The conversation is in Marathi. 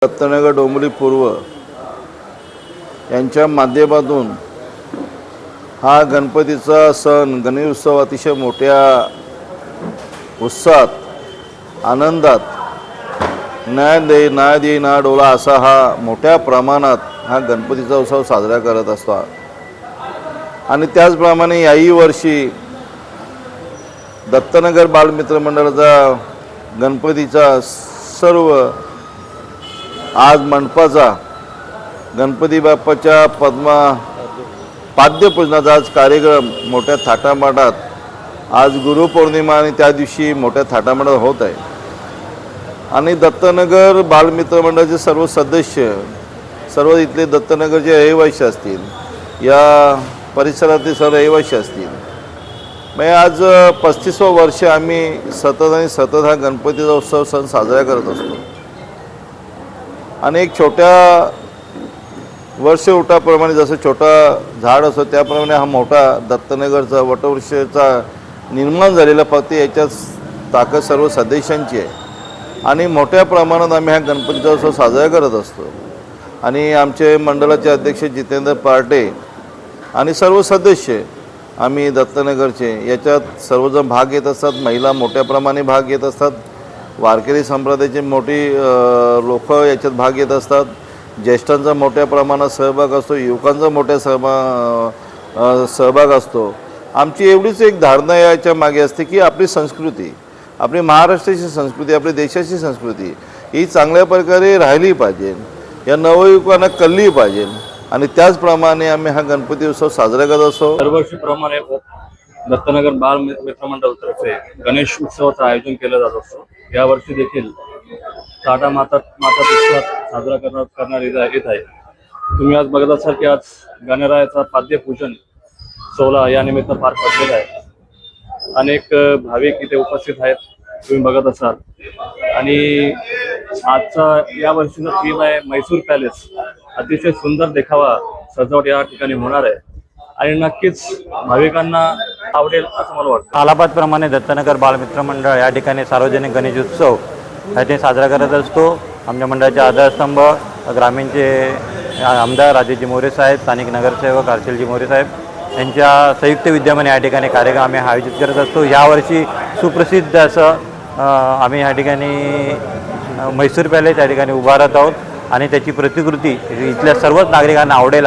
दत्तनगर डोंबिवली पूर्व यांच्या माध्यमातून हा गणपतीचा सण गणेश उत्सव अतिशय मोठ्या उत्साहात आनंदात न्याय देई ना डोला असा हा मोठ्या प्रमाणात हा गणपतीचा उत्सव साजरा करत असतो। आणि त्याचप्रमाणे याही वर्षी दत्तनगर बालमित्र मंडळाचा गणपतीचा सर्व आज मंडपाचा गणपती बाप्पाच्या पाद्यपूजनाचा आज कार्यक्रम मोठ्या थाटामाटात आज गुरुपौर्णिमा आणि त्या दिवशी मोठ्या थाटामाटात होत आहे। आणि दत्तनगर बालमित्र मंडळाचे सर्व सदस्य सर्व इथले दत्तनगरचे रहिवासी असतील, या परिसरातील सर्व रहिवासी असतील, म्हणजे आज 35वं वर्ष आम्ही सतत हा गणपतीचा उत्सव सण साजरा करत असतो। आणि एक छोट्या वर्षवटाप्रमाणे जसं छोटा झाड असतो त्याप्रमाणे हा मोठा दत्तनगरचा वटवृक्षाचा निर्माण झालेला फक्त याच्यात ताकद सर्व सदस्यांची आहे। आणि मोठ्या प्रमाणात आम्ही हा गणपतीचा उत्सव साजरा करत असतो। आणि आमचे मंडळाचे अध्यक्ष जितेंद्र पार्टे आणि सर्व सदस्य आम्ही दत्तनगरचे याच्यात सर्वजण भाग घेत असतात। महिला मोठ्या प्रमाणे भाग घेत असतात, वारकरी संप्रदायाचे मोठी लोक याच्यात भाग घेत असतात, ज्येष्ठांचा मोठ्या प्रमाणात सहभाग असतो, युवकांचा मोठ्या सहभाग असतो। आमची एवढीच एक धारणा याच्या मागे असते की आपली संस्कृती, आपली महाराष्ट्राची संस्कृती, आपली देशाची संस्कृती ही चांगल्या प्रकारे राहिली पाहिजे, या नवयुवकांना कळली पाहिजे। आणि त्याचप्रमाणे आम्ही हा गणपती उत्सव साजरा करत असतो। दरवर्षीप्रमाणे दत्तनगर बाल मित्र मंडळातर्फे गणेश उत्सवाचं आयोजन केलं जात असतं। यावर्षी देखील टाटा माता उत्सवात साजरा करण्यात येत आहे। तुम्ही आज बघत असाल की आज गणरायाचा पाद्यपूजन सोहळा या निमित्त पार पडलेला आहे। अनेक भाविक इथे उपस्थित आहेत, तुम्ही बघत असाल। आणि आजचा या वर्षीचा थीम आहे मैसूर पॅलेस। अतिशय सुंदर देखावा सजावट या ठिकाणी होणार आहे आणि नक्कीच भाविकांना आवडेल असं मला वाटतं। अलाहाबाद प्रमाणे दत्तनगर बालमित्र मंडळ या ठिकाणी सार्वजनिक गणेश उत्सव याचे साजरा करत असतो। आमच्या मंडळाचे आधारस्तंभ ग्रामीणचे आमदार राजेजी मोरे साहेब, स्थानिक नगरसेवक हर्षलजी मोरे साहेब यांच्या संयुक्त विद्यमाने या ठिकाणी कार्यक्रम आम्ही आयोजित करत असतो। यावर्षी सुप्रसिद्ध असं आम्ही या ठिकाणी मैसूर पॅलेस या ठिकाणी उभारत आहोत आणि त्याची प्रतिकृती इथल्या सर्वच नागरिकांना आवडेल